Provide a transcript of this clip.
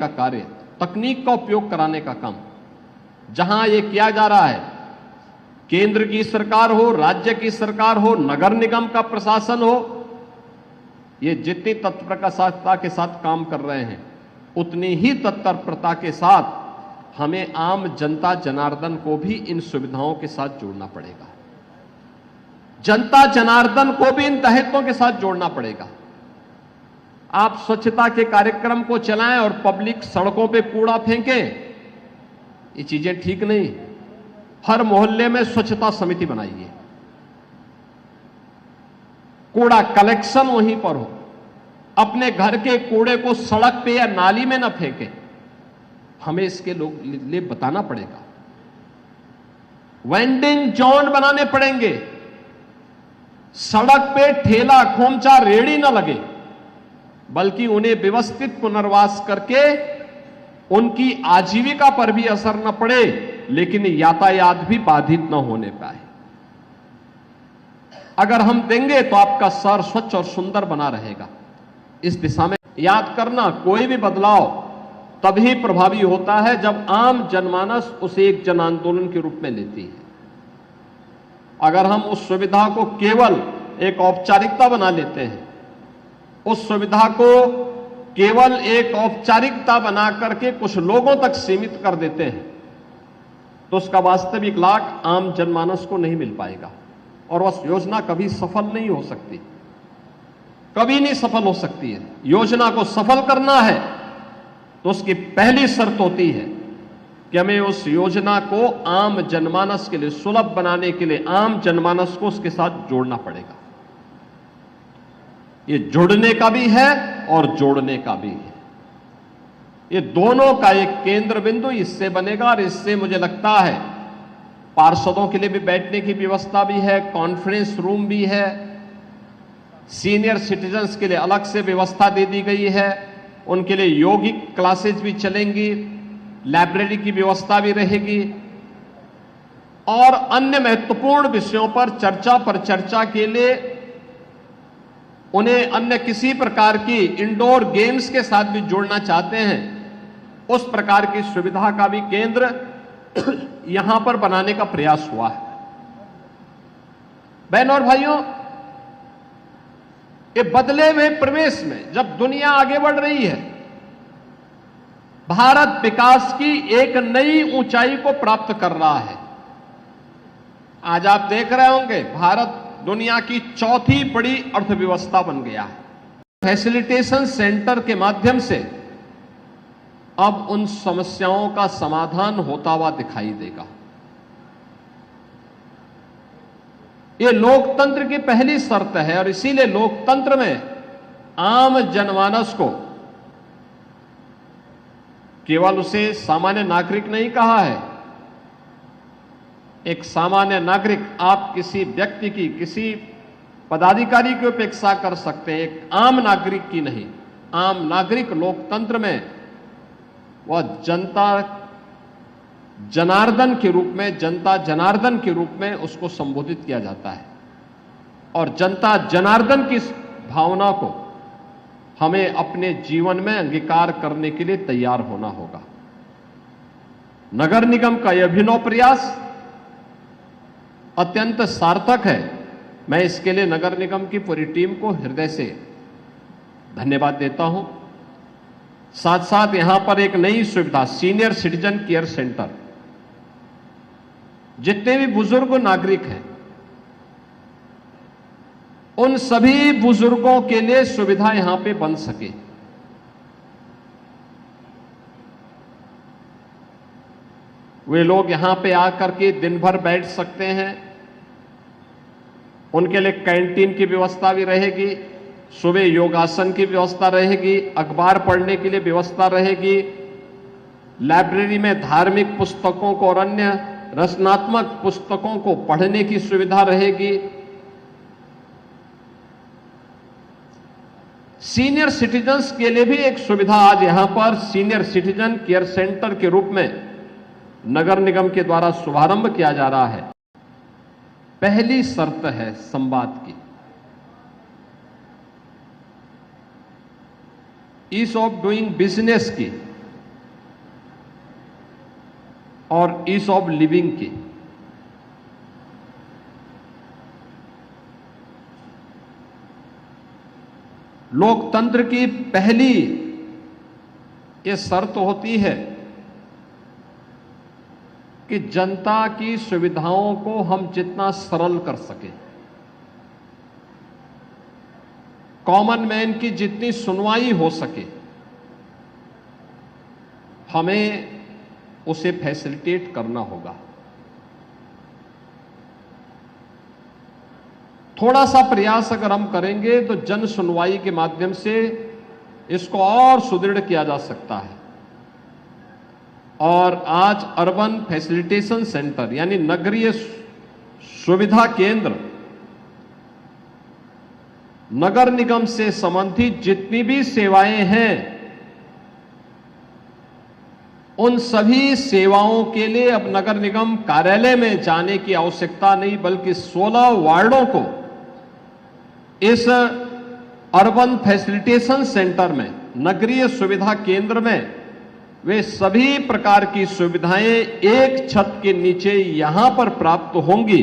का कार्य, तकनीक का उपयोग कराने का काम जहां ये किया जा रहा है, केंद्र की सरकार हो, राज्य की सरकार हो, नगर निगम का प्रशासन हो, ये जितनी तत्परता के साथ काम कर रहे हैं उतनी ही तत्परता के साथ हमें आम जनता जनार्दन को भी इन सुविधाओं के साथ जोड़ना पड़ेगा। जनता जनार्दन को भी इन दायित्वों के साथ जोड़ना पड़ेगा। आप स्वच्छता के कार्यक्रम को चलाएं और पब्लिक सड़कों पे कूड़ा फेंके, ये चीजें ठीक नहीं। हर मोहल्ले में स्वच्छता समिति बनाइए, कूड़ा कलेक्शन वहीं पर हो, अपने घर के कूड़े को सड़क पे या नाली में न फेंके, हमें इसके लिए बताना पड़ेगा। वेंडिंग जोन बनाने पड़ेंगे, सड़क पे ठेला खोमचा रेड़ी न लगे, बल्कि उन्हें व्यवस्थित पुनर्वास करके उनकी आजीविका पर भी असर न पड़े, लेकिन यातायात भी बाधित न होने पाए। अगर हम देंगे तो आपका शहर स्वच्छ और सुंदर बना रहेगा। इस दिशा में याद करना, कोई भी बदलाव तभी प्रभावी होता है जब आम जनमानस उसे एक जन आंदोलन के रूप में लेती है। अगर हम उस सुविधा को केवल एक औपचारिकता बना लेते हैं, उस सुविधा को केवल एक औपचारिकता बना करके कुछ लोगों तक सीमित कर देते हैं, तो उसका वास्तविक लाभ आम जनमानस को नहीं मिल पाएगा और वह योजना कभी सफल नहीं हो सकती, कभी नहीं सफल हो सकती है। योजना को सफल करना है तो उसकी पहली शर्त होती है कि हमें उस योजना को आम जनमानस के लिए सुलभ बनाने के लिए आम जनमानस को उसके साथ जोड़ना पड़ेगा। ये जुड़ने का भी है और जोड़ने का भी है। ये दोनों का एक केंद्र बिंदु इससे बनेगा और इससे मुझे लगता है पार्षदों के लिए भी बैठने की व्यवस्था भी है, कॉन्फ्रेंस रूम भी है, सीनियर सिटीजन्स के लिए अलग से व्यवस्था दे दी गई है, उनके लिए योगिक क्लासेज भी चलेंगी, लाइब्रेरी की व्यवस्था भी रहेगी और अन्य महत्वपूर्ण विषयों पर चर्चा के लिए उन्हें अन्य किसी प्रकार की इंडोर गेम्स के साथ भी जोड़ना चाहते हैं, उस प्रकार की सुविधा का भी केंद्र यहां पर बनाने का प्रयास हुआ है। बहनों और भाइयों, ये बदले हुए प्रवेश में जब दुनिया आगे बढ़ रही है, भारत विकास की एक नई ऊंचाई को प्राप्त कर रहा है। आज आप देख रहे होंगे भारत दुनिया की चौथी बड़ी अर्थव्यवस्था बन गया है। फैसिलिटेशन सेंटर के माध्यम से अब उन समस्याओं का समाधान होता हुआ दिखाई देगा। ये लोकतंत्र की पहली शर्त है और इसीलिए लोकतंत्र में आम जनमानस को केवल उसे सामान्य नागरिक नहीं कहा है। एक सामान्य नागरिक, आप किसी व्यक्ति की, किसी पदाधिकारी की उपेक्षा कर सकते हैं, एक आम नागरिक की नहीं। आम नागरिक लोकतंत्र में वह जनता जनार्दन के रूप में, जनता जनार्दन के रूप में उसको संबोधित किया जाता है और जनता जनार्दन की भावना को हमें अपने जीवन में अंगीकार करने के लिए तैयार होना होगा। नगर निगम का यह अभिनव प्रयास अत्यंत सार्थक है। मैं इसके लिए नगर निगम की पूरी टीम को हृदय से धन्यवाद देता हूं। साथ साथ यहां पर एक नई सुविधा, सीनियर सिटीजन केयर सेंटर, जितने भी बुजुर्ग नागरिक हैं उन सभी बुजुर्गों के लिए सुविधा यहां पे बन सके। वे लोग यहां पे आकर के दिन भर बैठ सकते हैं। उनके लिए कैंटीन की व्यवस्था भी रहेगी, सुबह योगासन की व्यवस्था रहेगी, अखबार पढ़ने के लिए व्यवस्था रहेगी, लाइब्रेरी में धार्मिक पुस्तकों को और अन्य रचनात्मक पुस्तकों को पढ़ने की सुविधा रहेगी। सीनियर सिटीजन्स के लिए भी एक सुविधा आज यहां पर सीनियर सिटीजन केयर सेंटर के रूप में नगर निगम के द्वारा शुभारंभ किया जा रहा है। पहली शर्त है संवाद की, ईज ऑफ डूइंग बिजनेस की, और ईज ऑफ लिविंग की। लोकतंत्र की पहली ये शर्त होती है कि जनता की सुविधाओं को हम जितना सरल कर सकें, कॉमन मैन की जितनी सुनवाई हो सके, हमें उसे फैसिलिटेट करना होगा। थोड़ा सा प्रयास अगर हम करेंगे तो जन सुनवाई के माध्यम से इसको और सुदृढ़ किया जा सकता है। और आज अर्बन फैसिलिटेशन सेंटर यानी नगरीय सुविधा केंद्र, नगर निगम से संबंधित जितनी भी सेवाएं हैं, उन सभी सेवाओं के लिए अब नगर निगम कार्यालय में जाने की आवश्यकता नहीं, बल्कि 16 वार्डों को इस अर्बन फैसिलिटेशन सेंटर में, नगरीय सुविधा केंद्र में, वे सभी प्रकार की सुविधाएं एक छत के नीचे यहां पर प्राप्त होंगी।